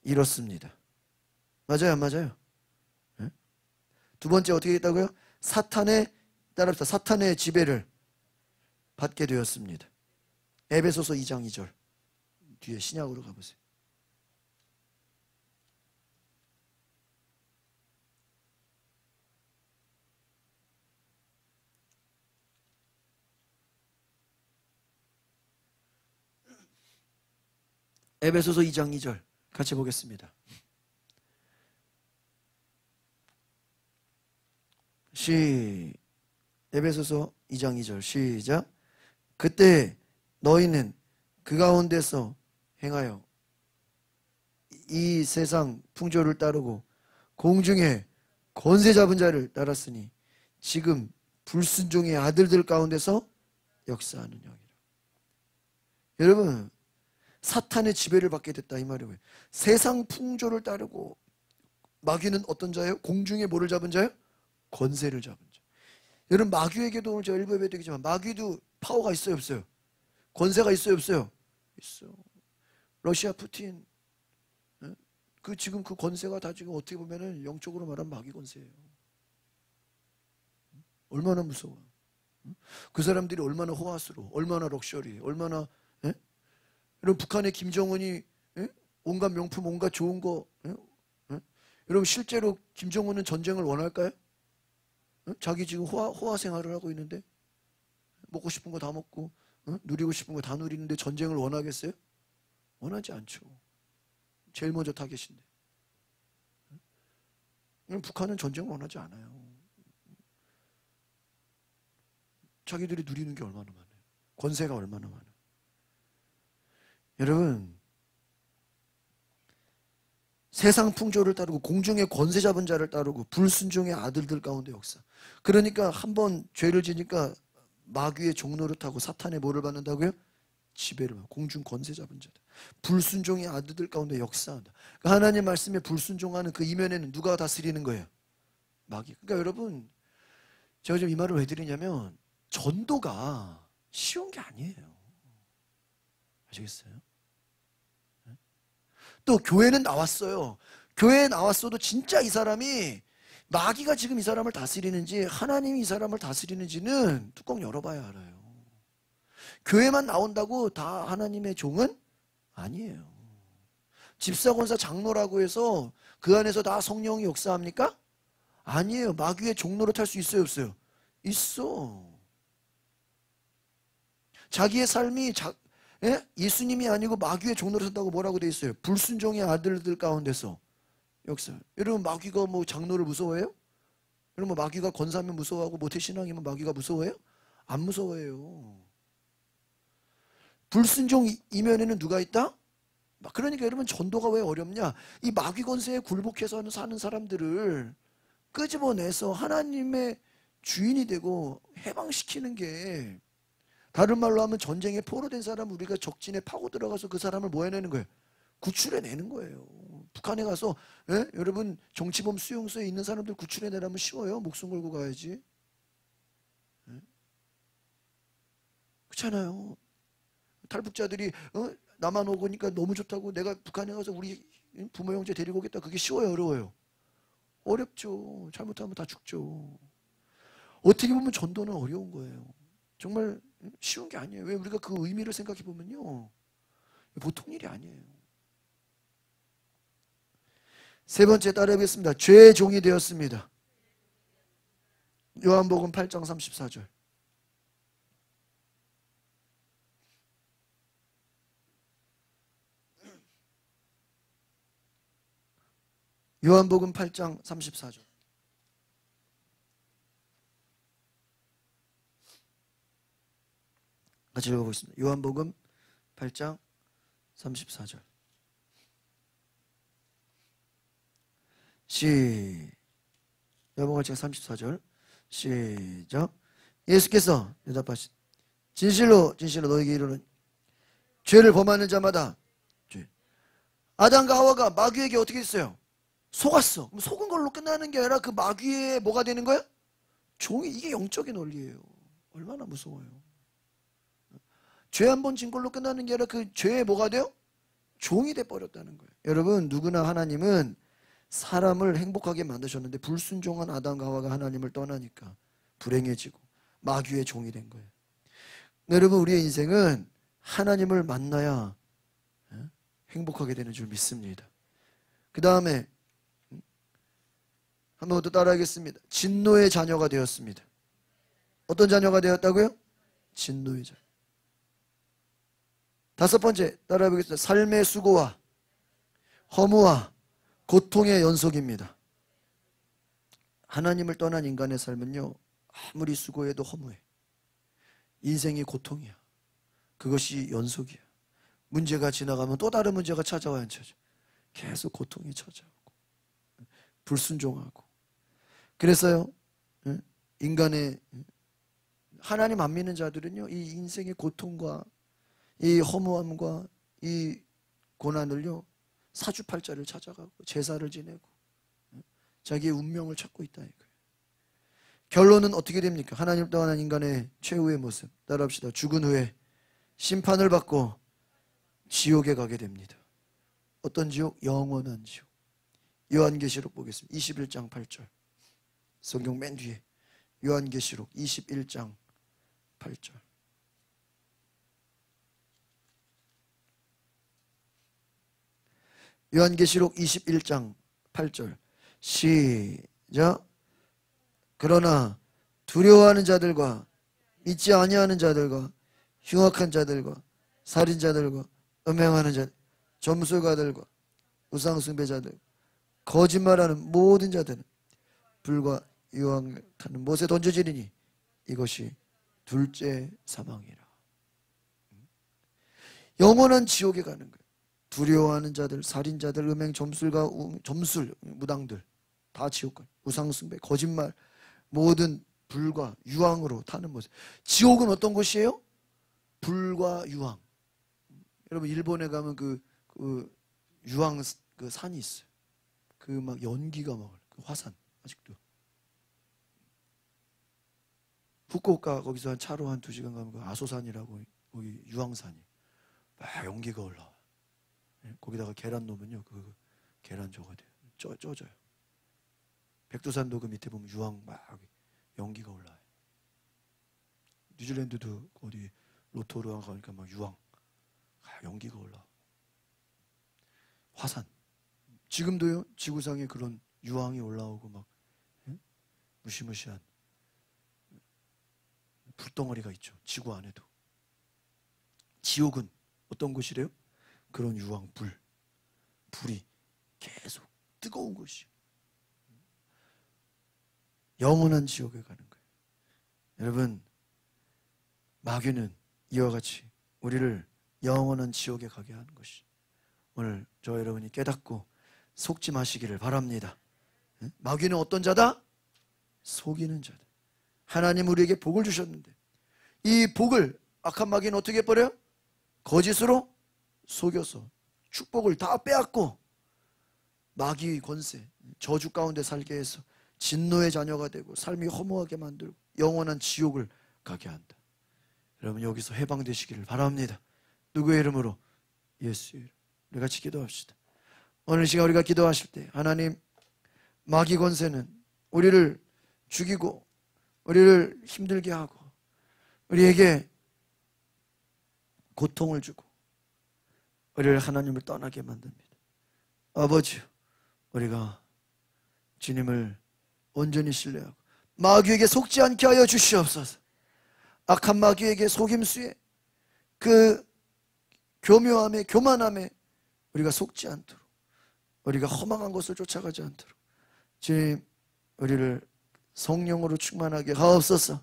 잃었습니다. 맞아요, 안 맞아요? 네? 두 번째 어떻게 했다고요? 따라합시다. 사탄의 지배를 받게 되었습니다. 에베소서 2장 2절. 뒤에 신약으로 가보세요. 에베소서 2장 2절 같이 보겠습니다. 에베소서 2장 2절 시작. 그때 너희는 그 가운데서 행하여 이 세상 풍조를 따르고 공중에 권세 잡은 자를 따랐으니 지금 불순종의 아들들 가운데서 역사하는 영이라. 여러분, 사탄의 지배를 받게 됐다 이 말이에요. 세상 풍조를 따르고, 마귀는 어떤 자예요? 공중에 뭐를 잡은 자예요? 권세를 잡은 자. 여러분, 마귀에게도 오늘 제가 일부 예배드리지만 마귀도 파워가 있어요, 없어요? 권세가 있어요, 없어요? 있어. 러시아 푸틴, 지금 그 권세가 다 지금 어떻게 보면은 영적으로 말하면 마귀 권세예요. 얼마나 무서워. 그 사람들이 얼마나 호화스러워, 얼마나 럭셔리, 얼마나. 여러분, 북한의 김정은이 온갖 명품, 온갖 좋은 거. 여러분, 실제로 김정은은 전쟁을 원할까요? 자기 지금 호화 생활을 하고 있는데, 먹고 싶은 거 다 먹고 누리고 싶은 거 다 누리는데 전쟁을 원하겠어요? 원하지 않죠. 제일 먼저 타겟인데. 북한은 전쟁을 원하지 않아요. 자기들이 누리는 게 얼마나 많아요. 권세가 얼마나 많아요. 여러분, 세상 풍조를 따르고 공중의 권세 잡은 자를 따르고 불순종의 아들들 가운데 역사. 그러니까 한번 죄를 지니까 마귀의 종노릇하고 사탄의 뭐를 받는다고요? 지배를 받고 공중 권세 잡은 자들. 불순종의 아들들 가운데 역사한다. 그러니까 하나님 말씀에 불순종하는 그 이면에는 누가 다스리는 거예요? 마귀. 그러니까 여러분, 제가 지금 이 말을 왜 드리냐면 전도가 쉬운 게 아니에요. 아시겠어요? 또 교회는 나왔어요. 교회에 나왔어도 진짜 이 사람이 마귀가 지금 이 사람을 다스리는지 하나님이 이 사람을 다스리는지는 뚜껑 열어봐야 알아요. 교회만 나온다고 다 하나님의 종은 아니에요. 집사권사 장로라고 해서 그 안에서 다 성령이 역사합니까? 아니에요. 마귀의 종로를 탈 수 있어요, 없어요? 있어. 자기의 삶이 예수님이 아니고 마귀의 종로를 산다고 뭐라고 돼 있어요? 불순종의 아들들 가운데서 역사. 여러분, 마귀가 뭐 장로를 무서워해요? 여러분, 마귀가 권사면 무서워하고 모태신앙이면 마귀가 무서워해요? 안 무서워해요. 불순종 이면에는 누가 있다? 그러니까 여러분, 전도가 왜 어렵냐? 이 마귀 권세에 굴복해서 사는 사람들을 끄집어내서 하나님의 주인이 되고 해방시키는 게, 다른 말로 하면 전쟁에 포로된 사람 우리가 적진에 파고 들어가서 그 사람을 뭐 해내는 거예요? 구출해내는 거예요. 북한에 가서 여러분 정치범 수용소에 있는 사람들 구출해내라면 쉬워요? 목숨 걸고 가야지. 그렇잖아요. 탈북자들이 남한 오니까 너무 좋다고 내가 북한에 가서 우리 부모 형제 데리고 오겠다. 그게 쉬워요, 어려워요? 어렵죠. 잘못하면 다 죽죠. 어떻게 보면 전도는 어려운 거예요. 정말 쉬운 게 아니에요. 왜? 우리가 그 의미를 생각해 보면요, 보통 일이 아니에요. 세 번째 따라해보겠습니다. 죄의 종이 되었습니다. 요한복음 8장 34절. 요한복음 8장 34절. 같이 읽어보겠습니다. 요한복음 8장 34절. 요한복음 8장 34절. 시작. 예수께서 대답하시되 진실로 진실로 너희에게 이르노니 죄를 범하는 자마다 죄. 아담과 하와가 마귀에게 어떻게 했어요? 속았어. 그럼 속은 걸로 끝나는 게 아니라 그 마귀의 뭐가 되는 거야? 종이. 이게 영적인 원리예요. 얼마나 무서워요. 죄 한 번 진 걸로 끝나는 게 아니라 그 죄에 뭐가 돼요? 종이 돼버렸다는 거예요. 여러분, 누구나 하나님은 사람을 행복하게 만드셨는데 불순종한 아담과 하와가 하나님을 떠나니까 불행해지고 마귀의 종이 된 거예요. 여러분, 우리의 인생은 하나님을 만나야 행복하게 되는 줄 믿습니다. 그 다음에 한 번 더 따라하겠습니다. 진노의 자녀가 되었습니다. 어떤 자녀가 되었다고요? 진노의 자녀. 다섯 번째 따라해보겠습니다. 삶의 수고와 허무와 고통의 연속입니다. 하나님을 떠난 인간의 삶은요, 아무리 수고해도 허무해. 인생이 고통이야. 그것이 연속이야. 문제가 지나가면 또 다른 문제가 찾아와야 안 찾아. 계속 고통이 찾아오고 불순종하고. 그래서요, 인간의 하나님 안 믿는 자들은요, 이 인생의 고통과 이 허무함과 이 고난을요, 사주팔자를 찾아가고 제사를 지내고 자기의 운명을 찾고 있다 이거예요. 결론은 어떻게 됩니까? 하나님 떠난 인간의 최후의 모습 따라합시다. 죽은 후에 심판을 받고 지옥에 가게 됩니다. 어떤 지옥? 영원한 지옥. 요한계시록 보겠습니다. 21장 8절. 성경 맨 뒤에 요한계시록 21장 8절. 요한계시록 21장 8절. 시작. 그러나 두려워하는 자들과 믿지 아니하는 자들과 흉악한 자들과 살인자들과 음행하는 자들, 점술가들과 우상숭배자들, 거짓말하는 모든 자들은 불과 유황을 타는 못에 던져지리니 이것이 둘째 사망이라. 영원한 지옥에 가는 거예요. 두려워하는 자들, 살인자들, 음행, 점술가, 점술, 무당들 다 지옥 가요. 우상숭배, 거짓말, 모든 불과 유황으로 타는 모습. 지옥은 어떤 곳이에요? 불과 유황. 여러분 일본에 가면 그 유황 그 산이 있어요. 그 막 연기가 막 그 화산 아직도. 후쿠오카 거기서 한 차로 한 2시간 가면 그 아소산이라고 거기 유황산이 막 연기가 올라와. 거기다가 계란 넣으면요 그 계란 저거 돼요. 쪄져요. 백두산도 그 밑에 보면 유황 막 연기가 올라와요. 뉴질랜드도 어디 로토르아 가니까 막 유황 연기가 올라와. 화산. 지금도요 지구상에 그런 유황이 올라오고 막 무시무시한 불덩어리가 있죠. 지구 안에도. 지옥은 어떤 곳이래요? 그런 유황, 불이 계속 뜨거운 곳이에요. 영원한 지옥에 가는 거예요. 여러분 마귀는 이와 같이 우리를 영원한 지옥에 가게 하는 것이 오늘 저 여러분이 깨닫고 속지 마시기를 바랍니다. 마귀는 어떤 자다? 속이는 자다. 하나님 우리에게 복을 주셨는데 이 복을 악한 마귀는 어떻게 해버려요? 거짓으로 속여서 축복을 다 빼앗고 마귀의 권세, 저주 가운데 살게 해서 진노의 자녀가 되고 삶이 허무하게 만들고 영원한 지옥을 가게 한다. 여러분 여기서 해방되시기를 바랍니다. 누구의 이름으로? 예수의 이름. 우리 같이 기도합시다. 오늘 시간 우리가 기도하실 때 하나님 마귀 권세는 우리를 죽이고 우리를 힘들게 하고 우리에게 고통을 주고 우리를 하나님을 떠나게 만듭니다. 아버지요 우리가 주님을 온전히 신뢰하고 마귀에게 속지 않게 하여 주시옵소서. 악한 마귀에게 속임수에 그 교묘함에 교만함에 우리가 속지 않도록 우리가 허망한 것을 쫓아가지 않도록 주님 우리를 성령으로 충만하게 하옵소서.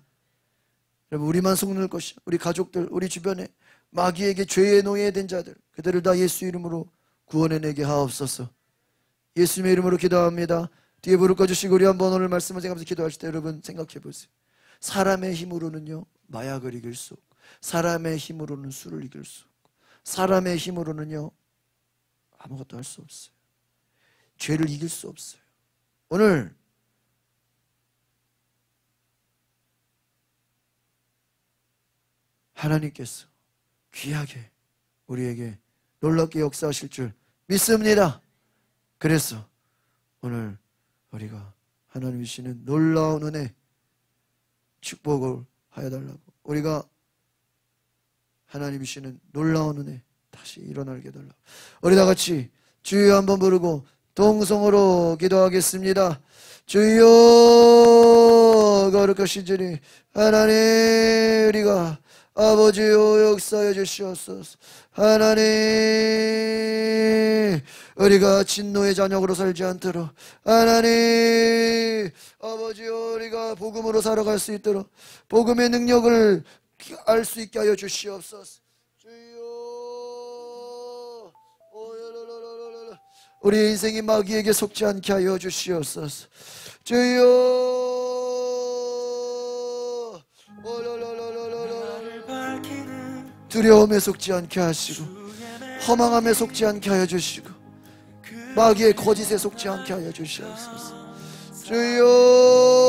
여러분 우리만 속는 것이 우리 가족들 우리 주변에 마귀에게 죄의 노예된 자들 그들을 다 예수 이름으로 구원해내게 하옵소서. 예수님의 이름으로 기도합니다. 뒤에 불을 꺼주시고 우리 한번 오늘 말씀을 생각하면서 기도하실 때 여러분 생각해 보세요. 사람의 힘으로는요 마약을 이길 수 없고 사람의 힘으로는 술을 이길 수 없고 사람의 힘으로는요 아무것도 할 수 없어요. 죄를 이길 수 없어요. 오늘 하나님께서 귀하게 우리에게 놀랍게 역사하실 줄 믿습니다. 그래서 오늘 우리가 하나님 주시는 놀라운 은혜 축복을 하여달라고 우리가 하나님 주시는 놀라운 은혜 다시 일어나게 해달라고 우리 다 같이 주여 한번 부르고 동성으로 기도하겠습니다. 주여 거룩하신 주님 하나님 우리가 아버지여 역사해 주시옵소서. 하나님 우리가 진노의 자녀로 살지 않도록 하나님 아버지여 우리가 복음으로 살아갈 수 있도록 복음의 능력을 알 수 있게 하여 주시옵소서. 주여 우리 인생이 마귀에게 속지 않게 하여 주시옵소서. 주여 두려움에 속지 않게 하시고 허망함에 속지 않게 하여 주시고 마귀의 거짓에 속지 않게 하여 주시옵소서. 주여